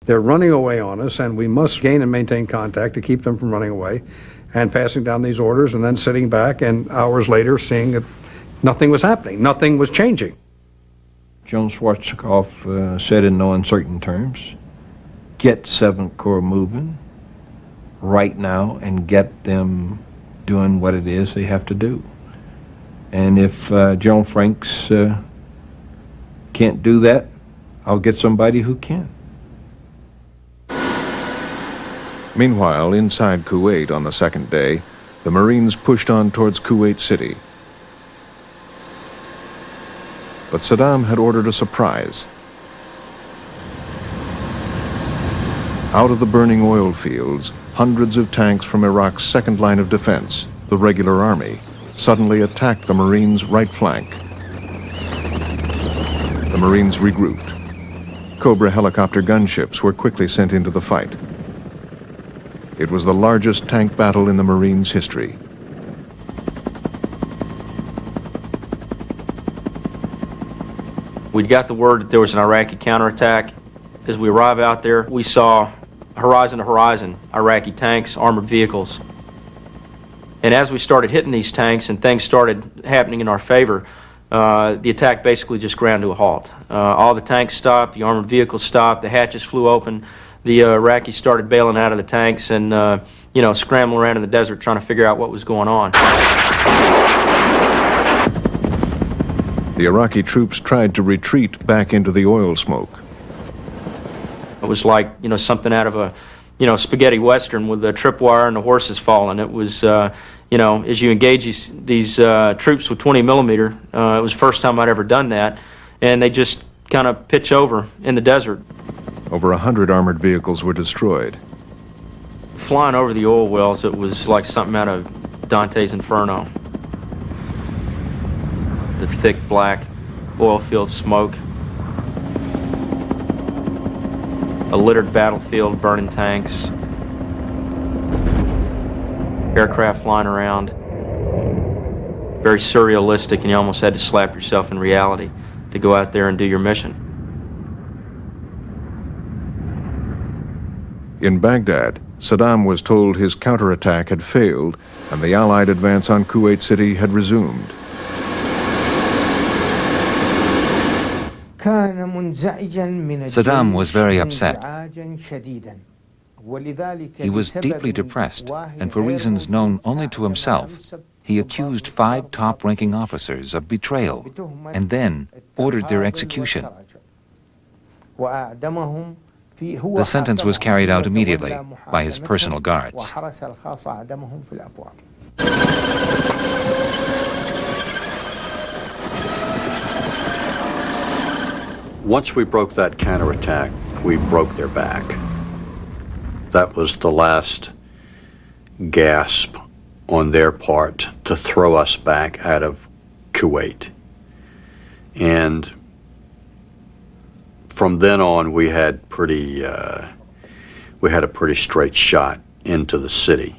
They're running away on us, and we must gain and maintain contact to keep them from running away and passing down these orders and then sitting back and hours later seeing that nothing was happening, nothing was changing. General Schwarzkopf said in no uncertain terms, get 7th Corps moving right now and get them doing what it is they have to do. And if General Franks can't do that, I'll get somebody who can. Meanwhile, inside Kuwait on the second day, the Marines pushed on towards Kuwait City. But Saddam had ordered a surprise. Out of the burning oil fields, hundreds of tanks from Iraq's second line of defense, the regular army, suddenly attacked the Marines' right flank. The Marines regrouped. Cobra helicopter gunships were quickly sent into the fight. It was the largest tank battle in the Marines' history. We'd got the word that there was an Iraqi counterattack. As we arrived out there, we saw horizon to horizon Iraqi tanks, armored vehicles. And as we started hitting these tanks and things started happening in our favor, the attack basically just ground to a halt. All the tanks stopped, the armored vehicles stopped, the hatches flew open. The Iraqis started bailing out of the tanks and, scrambling around in the desert trying to figure out what was going on. The Iraqi troops tried to retreat back into the oil smoke. It was like, something out of a, spaghetti western with the tripwire and the horses falling. It was, as you engage these troops with 20 millimeter, it was the first time I'd ever done that, and they just kind of pitch over in the desert. Over 100 armored vehicles were destroyed. Flying over the oil wells, it was like something out of Dante's Inferno. The thick black oil field smoke. A littered battlefield, burning tanks. Aircraft flying around. Very surrealistic, and you almost had to slap yourself in reality to go out there and do your mission. In Baghdad, Saddam was told his counterattack had failed and the Allied advance on Kuwait City had resumed. Saddam was very upset. He was deeply depressed, and for reasons known only to himself, he accused 5 top-ranking officers of betrayal and then ordered their execution. The sentence was carried out immediately by his personal guards. Once we broke that counterattack, we broke their back. That was the last gasp on their part to throw us back out of Kuwait. And from then on, we had a pretty straight shot into the city.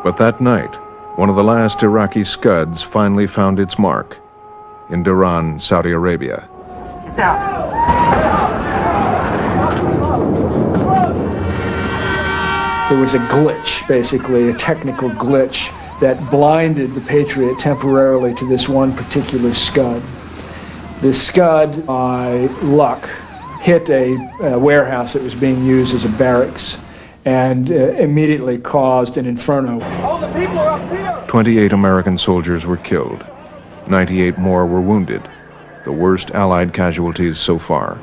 But that night, one of the last Iraqi Scuds finally found its mark in Dhahran, Saudi Arabia. There was a glitch, basically, a technical glitch that blinded the Patriot temporarily to this one particular Scud. This Scud, by luck, hit a warehouse that was being used as a barracks and immediately caused an inferno. All the people are up here! 28 American soldiers were killed. 98 more were wounded, the worst Allied casualties so far.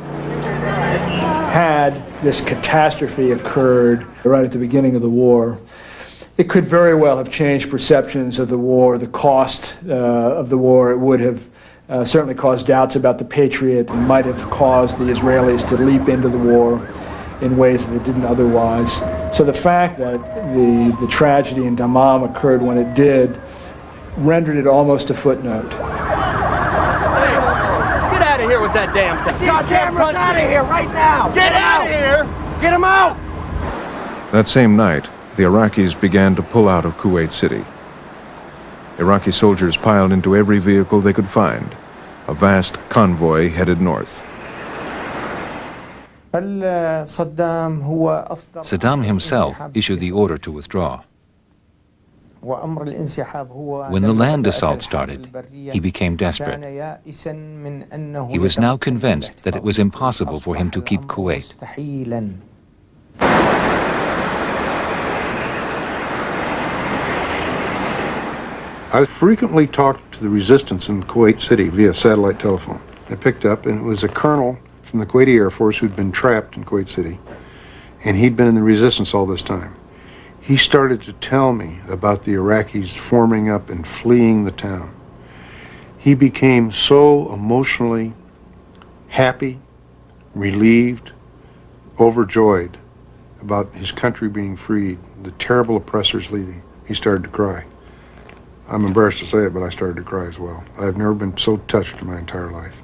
Had this catastrophe occurred right at the beginning of the war, it could very well have changed perceptions of the war, the cost of the war. It would have certainly caused doubts about the Patriot and might have caused the Israelis to leap into the war in ways that they didn't otherwise. So the fact that the tragedy in Dammam occurred when it did rendered it almost a footnote. Get out of here with that damn thing! Get cameras out of here right now! Get out of here! Get them out! That same night, the Iraqis began to pull out of Kuwait City. Iraqi soldiers piled into every vehicle they could find. A vast convoy headed north. Saddam himself issued the order to withdraw. When the land assault started, he became desperate. He was now convinced that it was impossible for him to keep Kuwait. I frequently talked to the resistance in Kuwait City via satellite telephone. I picked up, and it was a colonel from the Kuwaiti Air Force who'd been trapped in Kuwait City, and he'd been in the resistance all this time. He started to tell me about the Iraqis forming up and fleeing the town. He became so emotionally happy, relieved, overjoyed about his country being freed, the terrible oppressors leaving. He started to cry. I'm embarrassed to say it, but I started to cry as well. I've never been so touched in my entire life.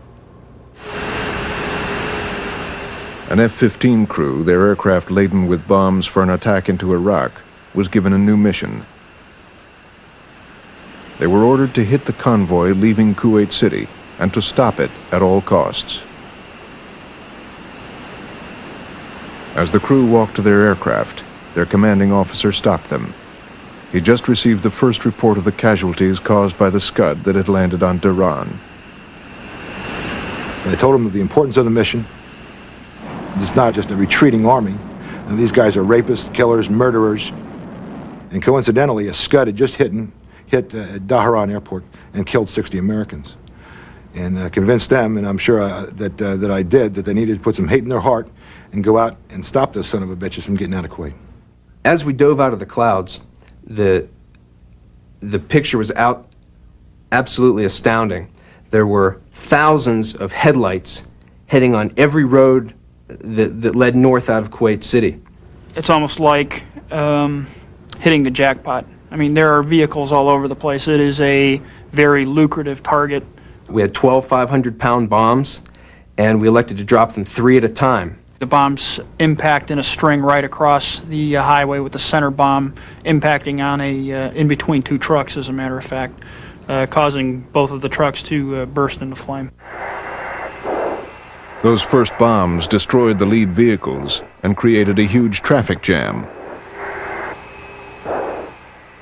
An F-15 crew, their aircraft laden with bombs for an attack into Iraq, was given a new mission. They were ordered to hit the convoy leaving Kuwait City and to stop it at all costs. As the crew walked to their aircraft, their commanding officer stopped them. He just received the first report of the casualties caused by the Scud that had landed on Dhahran. I told him of the importance of the mission. It's not just a retreating army. And these guys are rapists, killers, murderers. And coincidentally, a Scud had just hit Dhahran Airport and killed 60 Americans. And convinced them, and I'm sure that I did, that they needed to put some hate in their heart and go out and stop those son of a bitches from getting out of Kuwait. As we dove out of the clouds, the picture was absolutely astounding. There were thousands of headlights heading on every road that led north out of Kuwait City. It's almost like hitting the jackpot. I mean, there are vehicles all over the place. It is a very lucrative target. We had 12 500-pound bombs, and we elected to drop them 3 at a time. The bombs impact in a string right across the highway, with the center bomb impacting on in between 2 trucks, as a matter of fact, causing both of the trucks to burst into flame. Those first bombs destroyed the lead vehicles and created a huge traffic jam.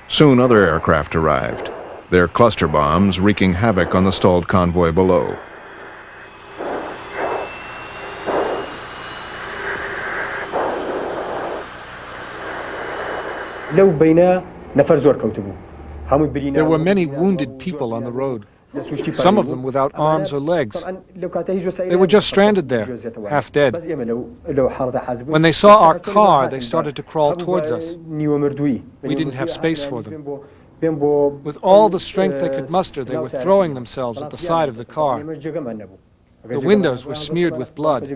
Soon other aircraft arrived, their cluster bombs wreaking havoc on the stalled convoy below. There were many wounded people on the road, some of them without arms or legs. They were just stranded there, half dead. When they saw our car, they started to crawl towards us. We didn't have space for them. With all the strength they could muster, they were throwing themselves at the side of the car. The windows were smeared with blood.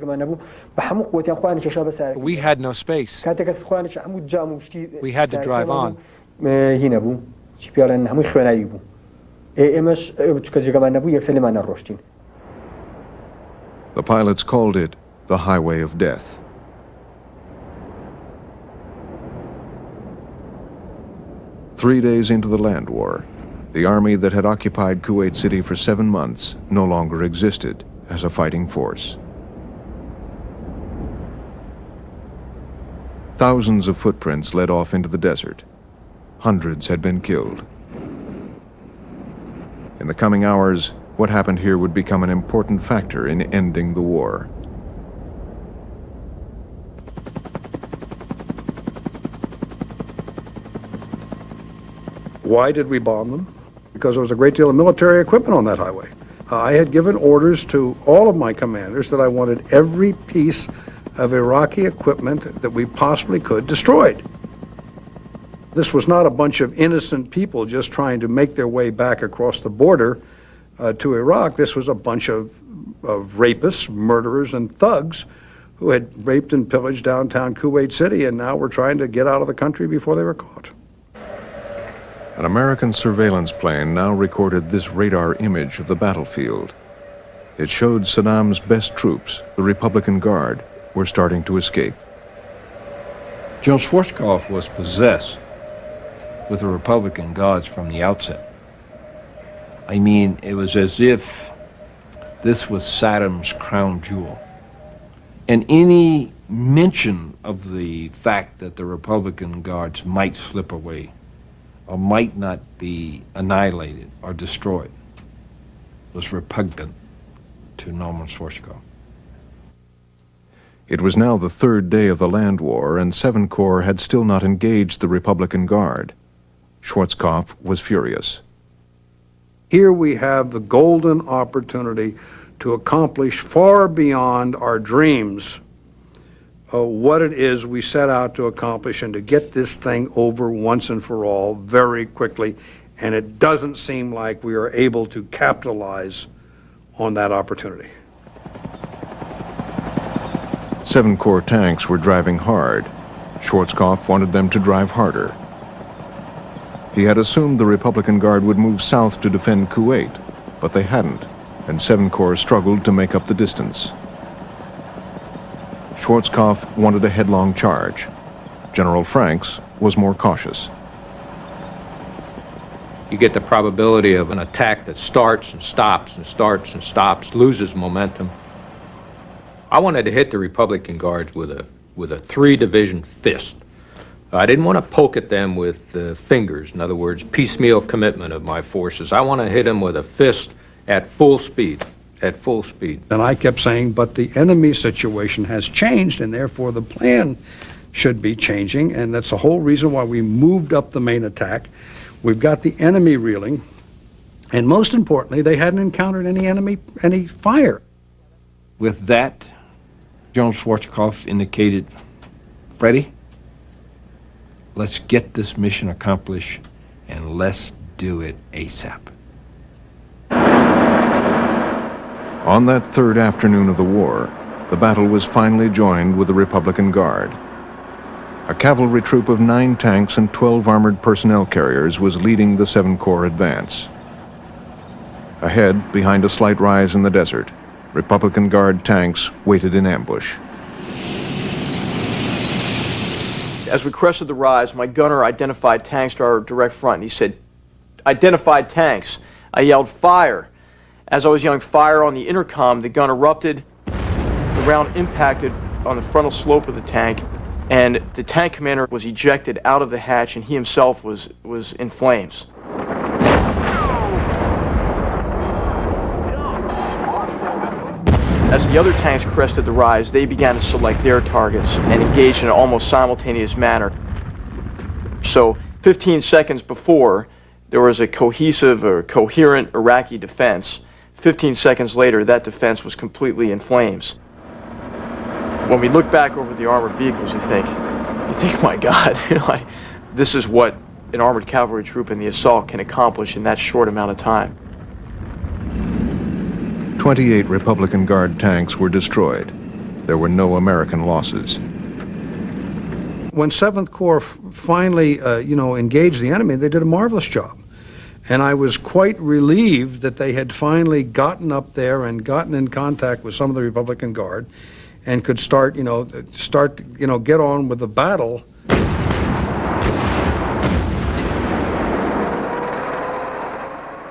But we had no space. We had to drive on. The pilots called it the Highway of Death. Three days into the land war, the army that had occupied Kuwait City for 7 months no longer existed as a fighting force. Thousands of footprints led off into the desert. Hundreds had been killed. In the coming hours, what happened here would become an important factor in ending the war. Why did we bomb them? Because there was a great deal of military equipment on that highway. I had given orders to all of my commanders that I wanted every piece of Iraqi equipment that we possibly could destroyed. This was not a bunch of innocent people just trying to make their way back across the border to Iraq. This was a bunch of rapists, murderers, and thugs who had raped and pillaged downtown Kuwait City, and now were trying to get out of the country before they were caught. An American surveillance plane now recorded this radar image of the battlefield. It showed Saddam's best troops, the Republican Guard, were starting to escape. General Schwarzkopf was possessed with the Republican Guards from the outset. I mean, it was as if This was Saddam's crown jewel. And any mention of the fact that the Republican Guards might slip away or might not be annihilated or destroyed was repugnant to Norman Schwarzkopf. It was now the third day of the land war, and 7 Corps had still not engaged the Republican Guard. Schwarzkopf was furious. Here we have the golden opportunity to accomplish far beyond our dreams what it is we set out to accomplish and to get this thing over once and for all very quickly. And it doesn't seem like we are able to capitalize on that opportunity. 7 Corps tanks were driving hard. Schwarzkopf wanted them to drive harder. He had assumed the Republican Guard would move south to defend Kuwait, but they hadn't, and 7 Corps struggled to make up the distance. Schwarzkopf wanted a headlong charge. General Franks was more cautious. You get the probability of an attack that starts and stops and starts and stops, loses momentum. I wanted to hit the Republican Guards with a 3-division fist. I didn't want to poke at them with fingers, in other words, piecemeal commitment of my forces. I want to hit them with a fist at full speed, at full speed. And I kept saying, but the enemy situation has changed, and therefore the plan should be changing, and that's the whole reason why we moved up the main attack. We've got the enemy reeling, and most importantly, they hadn't encountered any fire. With that, General Schwarzkopf indicated, Freddie, let's get this mission accomplished, and let's do it ASAP. On that third afternoon of the war, the battle was finally joined with the Republican Guard. A cavalry troop of 9 tanks and 12 armored personnel carriers was leading the 7 Corps advance. Ahead, behind a slight rise in the desert, Republican Guard tanks waited in ambush. As we crested the rise, my gunner identified tanks to our direct front, and he said, "Identified tanks." I yelled, "Fire!" As I was yelling fire on the intercom, the gun erupted. The round impacted on the frontal slope of the tank, and the tank commander was ejected out of the hatch, and he himself was in flames. As the other tanks crested the rise, they began to select their targets and engaged in an almost simultaneous manner. So 15 seconds before, there was a cohesive or coherent Iraqi defense. 15 seconds later, that defense was completely in flames. When we look back over the armored vehicles, you think, my God, this is what an armored cavalry troop in the assault can accomplish in that short amount of time. 28 Republican Guard tanks were destroyed. There were no American losses. When 7th Corps finally, engaged the enemy, they did a marvelous job. And I was quite relieved that they had finally gotten up there and gotten in contact with some of the Republican Guard and could start, get on with the battle.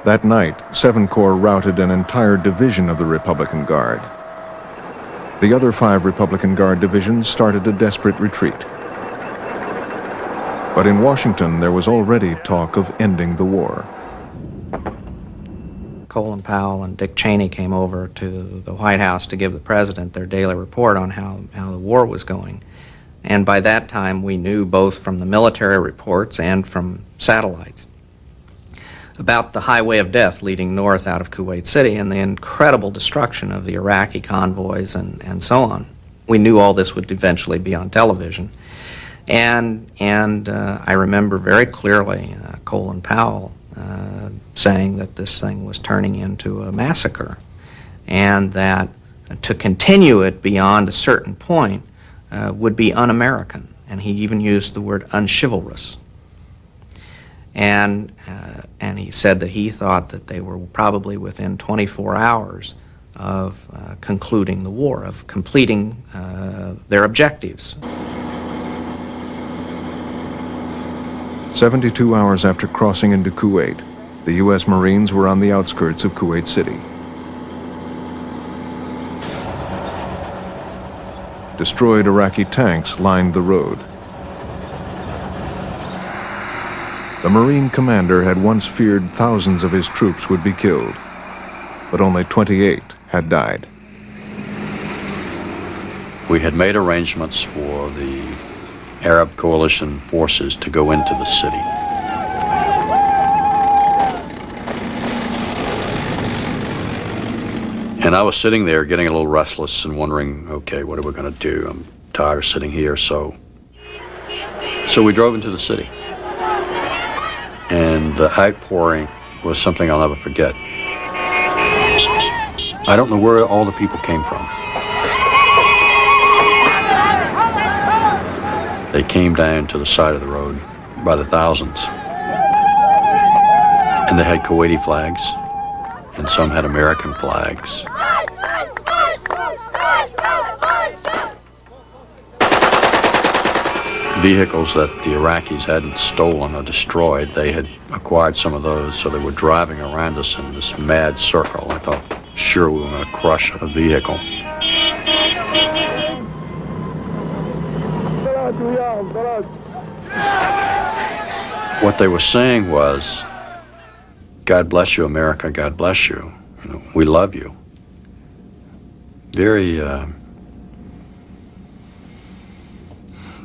That night, 7 Corps routed an entire division of the Republican Guard. The other 5 Republican Guard divisions started a desperate retreat. But in Washington, there was already talk of ending the war. Colin Powell and Dick Cheney came over to the White House to give the president their daily report on how the war was going. And by that time, we knew both from the military reports and from satellites about the highway of death leading north out of Kuwait City and the incredible destruction of the Iraqi convoys and so on. We knew all this would eventually be on television. And I remember very clearly Colin Powell saying that this thing was turning into a massacre and that to continue it beyond a certain point would be un-American. And he even used the word unchivalrous. And he said that he thought that they were probably within 24 hours of concluding the war, of completing their objectives. 72 hours after crossing into Kuwait, the U.S. Marines were on the outskirts of Kuwait City. Destroyed Iraqi tanks lined the road. The Marine commander had once feared thousands of his troops would be killed, but only 28 had died. We had made arrangements for the Arab coalition forces to go into the city. And I was sitting there getting a little restless and wondering, okay, what are we going to do? I'm tired of sitting here, so we drove into the city. And the outpouring was something I'll never forget. I don't know where all the people came from. They came down to the side of the road by the thousands. And they had Kuwaiti flags, and some had American flags. Vehicles that the Iraqis hadn't stolen or destroyed, they had acquired some of those, so they were driving around us in this mad circle. I thought, sure, we were going to crush a vehicle. What they were saying was, God bless you, America, God bless you. You know, we love you.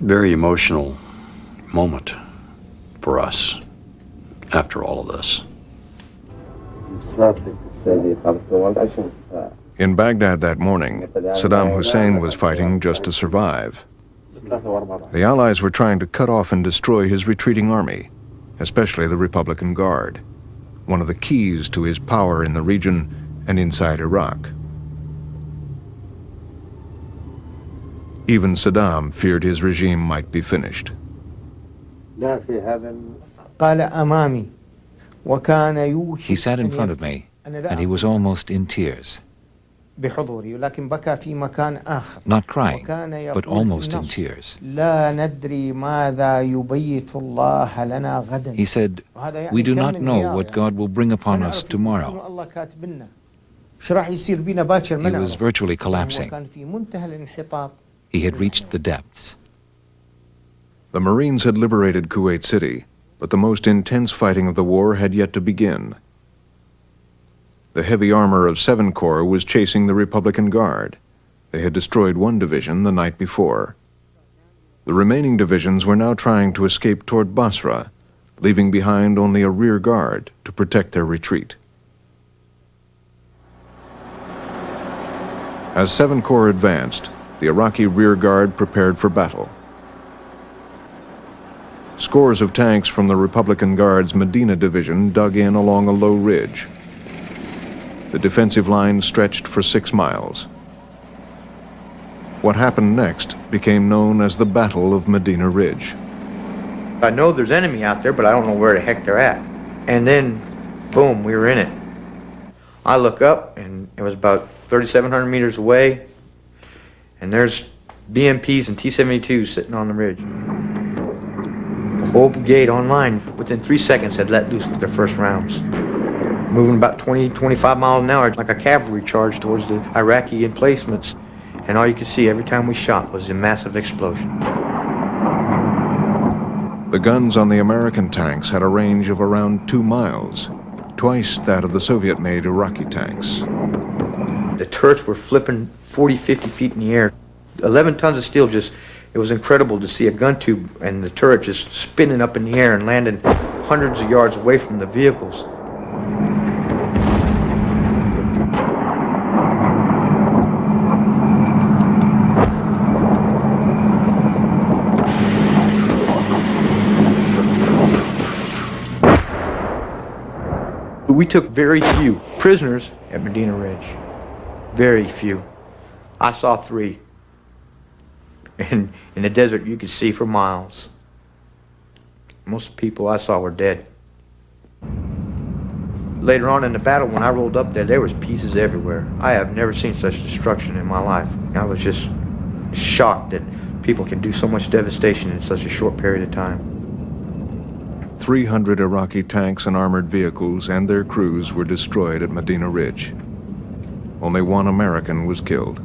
Very emotional moment for us after all of this. In Baghdad that morning, Saddam Hussein was fighting just to survive. The Allies were trying to cut off and destroy his retreating army, especially the Republican Guard, one of the keys to his power in the region and inside Iraq. Even Saddam feared his regime might be finished. He sat in front of me, and he was almost in tears. Not crying, but almost in tears. He said, "We do not know what God will bring upon us tomorrow." He was virtually collapsing. He had reached the depths. The Marines had liberated Kuwait City, but the most intense fighting of the war had yet to begin. The heavy armor of 7 Corps was chasing the Republican Guard. They had destroyed one division the night before. The remaining divisions were now trying to escape toward Basra, leaving behind only a rear guard to protect their retreat. As 7 Corps advanced, the Iraqi rear guard prepared for battle. Scores of tanks from the Republican Guard's Medina division dug in along a low ridge. The defensive line stretched for 6 miles. What happened next became known as the Battle of Medina Ridge. I know there's enemy out there, but I don't know where the heck they're at. And then, boom, we were in it. I look up, and it was about 3,700 meters away, and there's BMPs and T-72s sitting on the ridge. The whole brigade online, within 3 seconds, had let loose with their first rounds. Moving about 20, 25 miles an hour, like a cavalry charge towards the Iraqi emplacements. And all you could see every time we shot was a massive explosion. The guns on the American tanks had a range of around 2 miles, twice that of the Soviet-made Iraqi tanks. The turrets were flipping 40, 50 feet in the air. 11 tons of steel just, it was incredible to see a gun tube and the turret just spinning up in the air and landing hundreds of yards away from the vehicles. We took very few prisoners at Medina Ridge. Very few. I saw 3. And in the desert, you could see for miles. Most people I saw were dead. Later on in the battle, when I rolled up there was pieces everywhere. I have never seen such destruction in my life. I was just shocked that people can do so much devastation in such a short period of time. 300 Iraqi tanks and armored vehicles and their crews were destroyed at Medina Ridge. Only 1 American was killed.